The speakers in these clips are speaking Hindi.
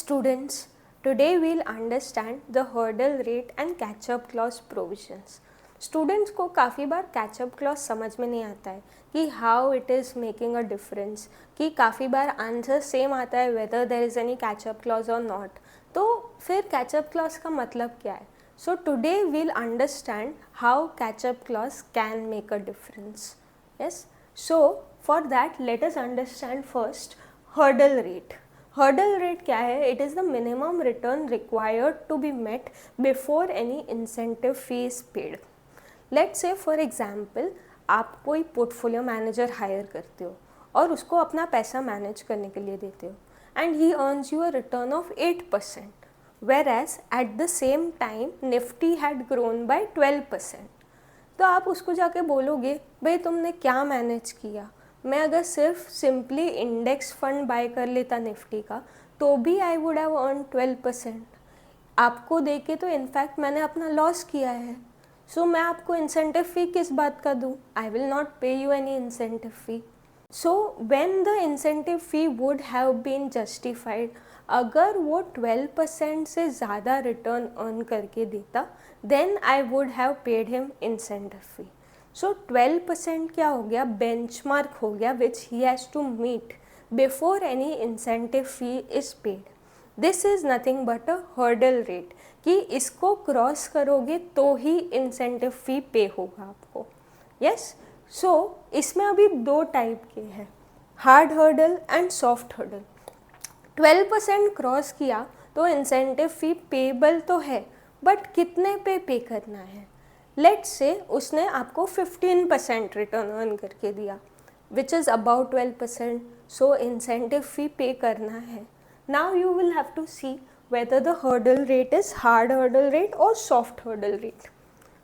students, today we'll understand the hurdle rate and catch-up clause provisions. Students को काफ़ी बार कैचअप क्लॉज समझ में नहीं आता है कि how it is making a difference, कि काफ़ी बार आंसर सेम आता है whether there is any catch up clause और नॉट. तो फिर कैचअप क्लॉज का मतलब क्या है? So today we'll understand how catch up clause can make a difference. Yes, so for that let us understand first hurdle rate. Hurdle rate क्या है? It is the minimum return required to be met before any incentive fee is paid. Let's say for example आप कोई पोर्टफोलियो मैनेजर हायर करते हो और उसको अपना पैसा मैनेज करने के लिए देते हो and he earns you a return of 8%, whereas at the same time Nifty had grown by 12%. तो आप उसको जाके बोलोगे भाई तुमने क्या मैनेज किया? मैं अगर सिर्फ सिंपली इंडेक्स फंड बाय कर लेता निफ्टी का तो भी आई वुड हैव अर्न 12%. आपको देके तो इनफैक्ट मैंने अपना लॉस किया है. सो मैं आपको इंसेंटिव फ़ी किस बात का दूँ? I will not pay you any incentive fee. So when the incentive fee would have been justified, अगर वो 12% से ज़्यादा रिटर्न अर्न करके देता then I would have paid him incentive fee. So 12% क्या हो गया? बेंचमार्क हो गया which he has to meet before any incentive fee is paid. This is nothing but a hurdle rate, कि इसको क्रॉस करोगे तो ही इंसेंटिव फ़ी पे होगा आपको. यस, सो इसमें अभी दो टाइप के हैं, hard hurdle and soft hurdle. 12% cross किया तो इंसेंटिव फ़ी पेबल तो है, बट कितने पे करना है? लेट्स से उसने आपको 15% रिटर्न अर्न करके दिया which is about 12%. So incentive fee pay करना है. Now you will have to see whether the hurdle rate is hard hurdle rate or soft hurdle rate.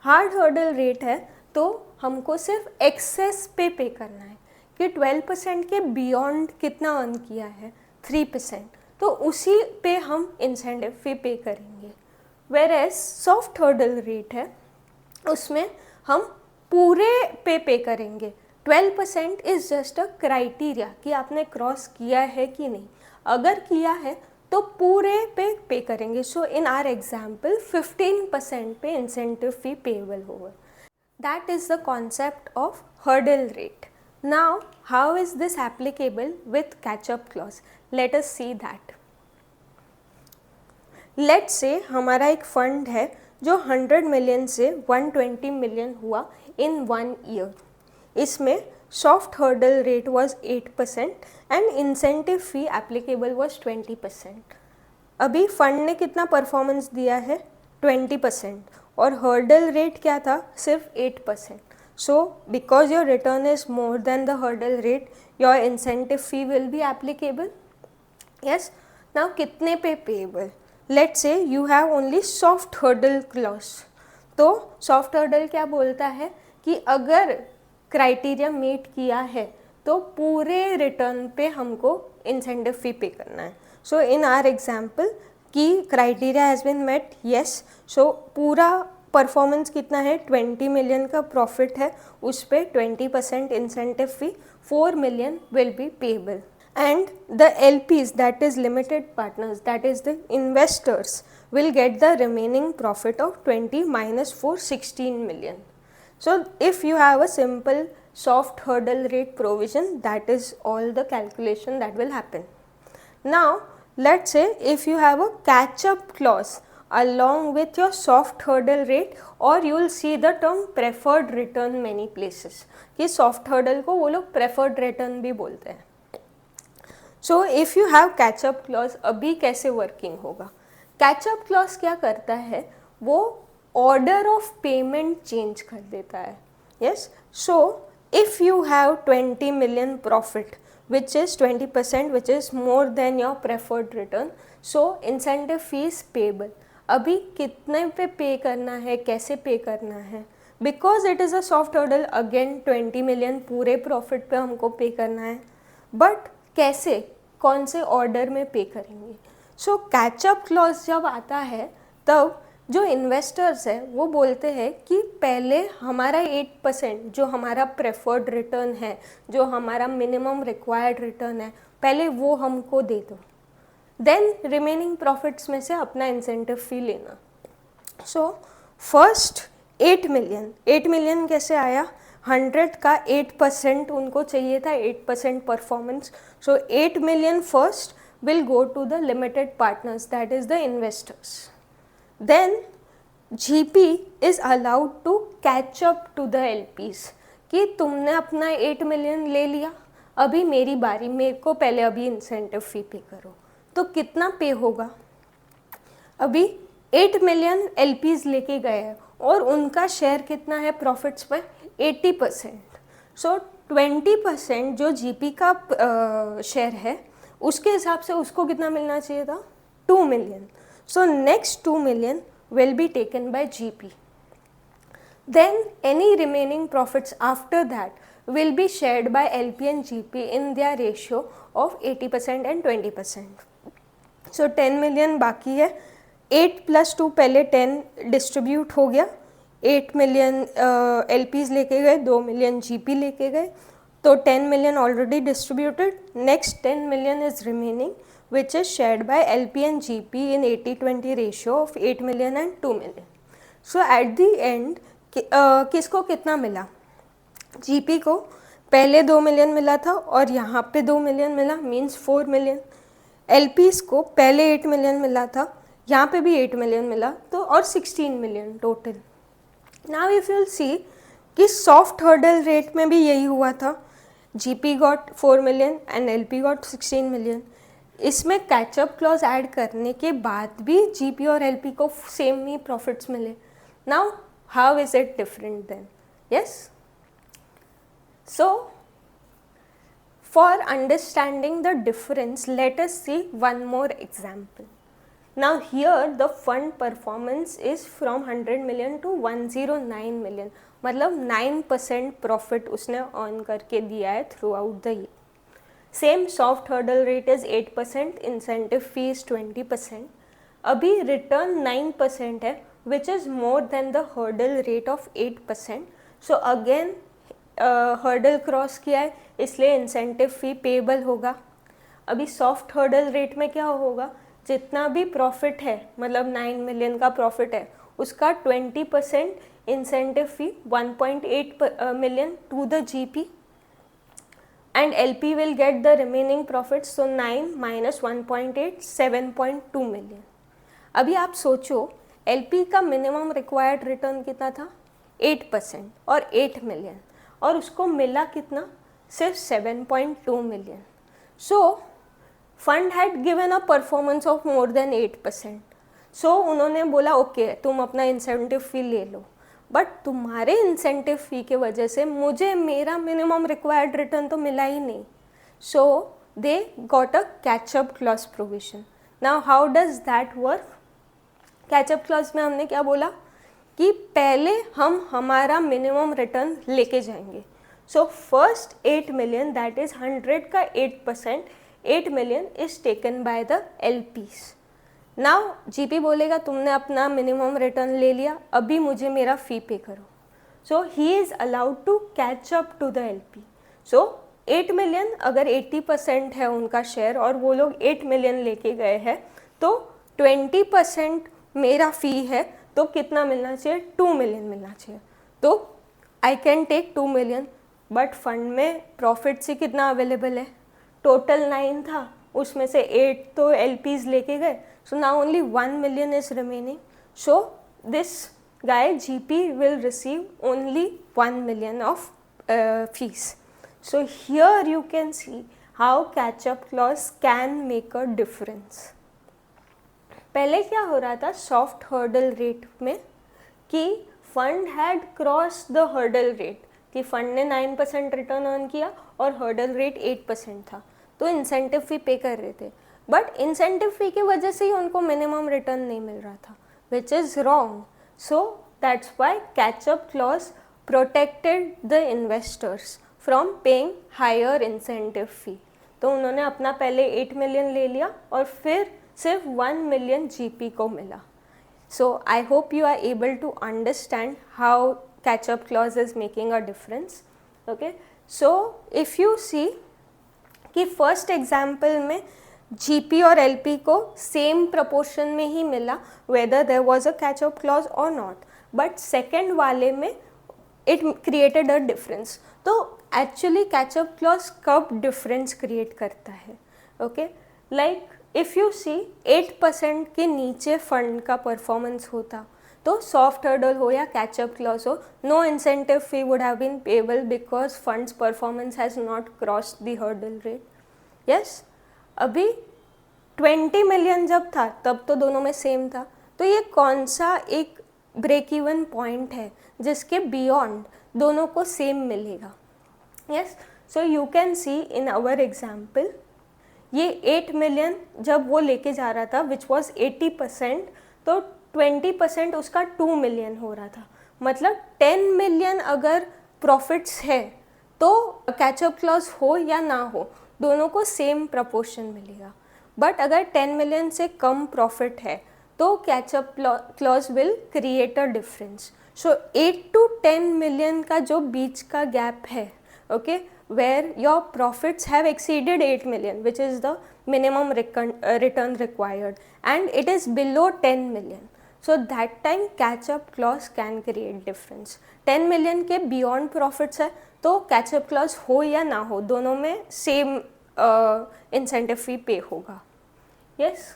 Hard hurdle rate है तो हमको सिर्फ एक्सेस पे करना है कि 12% के बियॉन्ड कितना अर्न किया है, 3%, तो उसी पे हम इंसेंटिव फी पे करेंगे. वेयर सॉफ्ट हर्डल रेट है उसमें हम पूरे पे करेंगे. 12% इज़ जस्ट अ क्राइटेरिया कि आपने क्रॉस किया है कि नहीं. अगर किया है तो पूरे पे करेंगे. सो इन आर एग्जाम्पल 15% पे इंसेंटिव फी पेबल होगा. That is the concept of hurdle rate. Now how is this applicable with catch up clause? Let us see that. Let's say हमारा एक फंड है जो 100 मिलियन से 120 मिलियन हुआ इन 1 ईयर. इसमें soft hurdle rate was 8% and incentive fee applicable was 20%. अभी फंड ने कितना परफॉर्मेंस दिया है? 20%. और हर्डल रेट क्या था? सिर्फ 8%. So because your return is more than the hurdle rate, your incentive fee will be applicable. Yes, now कितने पे payable? Let's say you have only soft hurdle clause. तो सॉफ्ट हर्डल क्या बोलता है कि अगर क्राइटेरिया मीट किया है तो पूरे रिटर्न पे हमको इंसेंटिव फी पे करना है. सो इन आर एग्जाम्पल कि criteria has been met, yes, so पूरा परफॉर्मेंस कितना है? 20 मिलियन का प्रॉफिट है, उस पर 20% incentive fee, 4 million will be payable. And the LPs, that is limited partners, that is the investors, will get the remaining profit of 20 minus 4, 16 million. So if you have a simple soft hurdle rate provision, that is all the calculation that will happen. Now let's say if you have a catch up clause along with your soft hurdle rate, or you will see the term preferred return many places, कि soft hurdle को वो लोग preferred return भी बोलते हैं. So if you have catch up clause, अभी कैसे वर्किंग होगा? catch up clause क्या करता है? वो ऑर्डर ऑफ पेमेंट चेंज कर देता है. Yes, so if you have 20 million profit which is 20%, which is more than your preferred return, so incentive fees payable. अभी कितने पे करना है, कैसे पे करना है? Because it is a soft hurdle, again 20 million पूरे प्रॉफिट पे हमको पे करना है, बट कैसे, कौन से ऑर्डर में पे करेंगे? सो कैचअप क्लॉज जब आता है तब जो इन्वेस्टर्स है वो बोलते हैं कि पहले हमारा 8% जो हमारा प्रेफर्ड रिटर्न है, जो हमारा मिनिमम रिक्वायर्ड रिटर्न है, पहले वो हमको दे दो. देन रिमेनिंग प्रॉफिट्स में से अपना इंसेंटिव फी लेना. सो फर्स्ट 8 मिलियन कैसे आया? 100 का 8% उनको चाहिए था, 8% performance. So 8 million first will go to the limited partners, that is the investors. Then GP is allowed to catch up to the LPs कि तुमने अपना 8 मिलियन ले लिया, अभी मेरी बारी, मेरे को पहले अभी इंसेंटिव फी पे करो. तो कितना पे होगा? अभी 8 मिलियन LPs लेके गए हैं और उनका शेयर कितना है प्रॉफिट्स पे? 80%. सो 20% जो GP का शेयर है उसके हिसाब से उसको कितना मिलना चाहिए था? 2 million. So next 2 million will be taken by GP. Then any remaining profits after that will be shared by LP and GP in their ratio of 80% and 20%. So 10 million बाकी है. 8 + 2 पहले 10 डिस्ट्रीब्यूट हो गया. 8 मिलियन LPs लेके गए, 2 मिलियन GP लेके गए. तो 10 million already distributed. Next 10 million is remaining, which is shared by LP and GP in 80-20 ratio of 8 million and 2 million. So at the end किसको कितना मिला? GP को पहले 2 मिलियन मिला था और यहाँ पे 2 मिलियन मिला, मीन्स 4 मिलियन. LPs को पहले 8 मिलियन मिला था, यहाँ पे भी 8 मिलियन मिला, तो और 16 million total. Now if you will see कि सॉफ्ट हर्डल रेट में भी यही हुआ था. GP got 4 million and LP got 16 million. इसमें कैचअप क्लॉज ऐड करने के बाद भी GP और LP को सेम ही प्रॉफिट्स मिले. Now how is it different then? Yes. So for understanding the difference let us see one more example. Now here the fund performance is from 100 million to 109 million. मतलब 9% प्रॉफिट उसने अर्न करके दिया है through out the year. Same soft hurdle rate is 8%, incentive fee is 20%. अभी रिटर्न 9% है which is more than the hurdle rate of 8%. So again hurdle cross किया है इसलिए इंसेंटिव फी पेबल होगा. अभी सॉफ्ट हर्डल रेट में क्या होगा? जितना भी प्रॉफिट है, मतलब 9 मिलियन का प्रॉफिट है, उसका 20% incentive fee 1.8 million to the GP and LP will get the remaining profit. So 9 - 1.8 7.2 million. अभी आप सोचो LP का मिनिमम रिक्वायर्ड रिटर्न कितना था? 8% और 8 मिलियन, और उसको मिला कितना? सिर्फ 7.2 million. So fund had given a performance of more than 8%. सो उन्होंने बोला ओके तुम अपना इंसेंटिव फी ले लो, बट तुम्हारे इंसेंटिव फी के वजह से मुझे मेरा मिनिमम रिक्वायर्ड रिटर्न तो मिला ही नहीं. So they got a catch up clause provision. Now how does that work? Catch up clause में हमने क्या बोला कि पहले हम हमारा मिनिमम रिटर्न लेके जाएंगे. So first 8 million that is 100 का 8%, 8 million is taken by the LPs. Now GP बोलेगा तुमने अपना मिनिमम रिटर्न ले लिया, अभी मुझे मेरा फ़ी पे करो. So he is allowed to catch up to the LP. So 8 million अगर 80% है उनका शेयर और वो लोग 8 मिलियन लेके गए हैं, तो 20% मेरा फ़ी है, तो कितना मिलना चाहिए? 2 मिलियन मिलना चाहिए. तो I can take 2 million, but fund में प्रॉफिट से कितना अवेलेबल है? टोटल 9 था, उसमें से 8 तो LPs लेके गए. So now only 1 million is remaining. So this guy GP will receive only 1 million of fees. So here you can see how catch-up clause can make a difference. पहले क्या हो रहा था सॉफ्ट हर्डल रेट में कि fund had cross the hurdle rate, कि फंड ने 9% रिटर्न अर्न किया और हर्डल रेट 8% था, तो इंसेंटिव फी पे कर रहे थे. बट इंसेंटिव फी की वजह से ही उनको मिनिमम रिटर्न नहीं मिल रहा था, which is wrong. So that's why catch-up clause protected the investors from paying higher incentive fee. तो उन्होंने अपना पहले 8 मिलियन ले लिया और फिर सिर्फ 1 मिलियन GP को मिला. So I hope you are able to understand how catch-up clause is making a difference. Okay, so if you see कि फर्स्ट एग्जाम्पल में जीपी और एलपी को सेम प्रपोर्शन में ही मिला whether there was a catch up clause और नॉट, बट सेकेंड वाले में इट क्रिएटेड अ डिफरेंस। तो एक्चुअली कैचअप क्लॉज कब डिफरेंस क्रिएट करता है? Okay, like if you see 8% के नीचे फंड का परफॉर्मेंस होता तो सॉफ्ट हर्डल हो या कैचअप क्लॉज हो, no incentive fee would have been payable because funds performance has not crossed the hurdle rate. Yes, अभी 20 मिलियन जब था तब तो दोनों में सेम था, तो ये कौन सा एक ब्रेक इवन पॉइंट है जिसके बियॉन्ड दोनों को सेम मिलेगा? Yes, so you can see in our example, ये 8 मिलियन जब वो लेके जा रहा था विच वॉज 80%, तो 20% उसका 2 मिलियन हो रहा था, मतलब 10 मिलियन अगर प्रॉफिट्स है तो कैचअप क्लॉज हो या ना हो दोनों को सेम प्रपोर्शन मिलेगा। बट अगर 10 मिलियन से कम प्रॉफिट है तो catch up clause will create a difference. So 8 to 10 million का जो बीच का गैप है, okay, where your profits have exceeded 8 million, which is the minimum return required, and it is below 10 million. So that time catch up clause can create difference. 10 million के beyond profits है तो catch up clause हो या ना हो दोनों में same incentive fee pay होगा. Yes.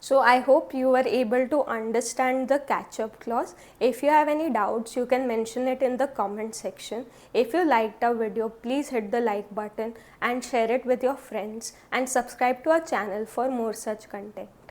So I hope you were able to understand the catch-up clause. If you have any doubts, you can mention it in the comment section. If you liked our video, please hit the like button and share it with your friends and subscribe to our channel for more such content.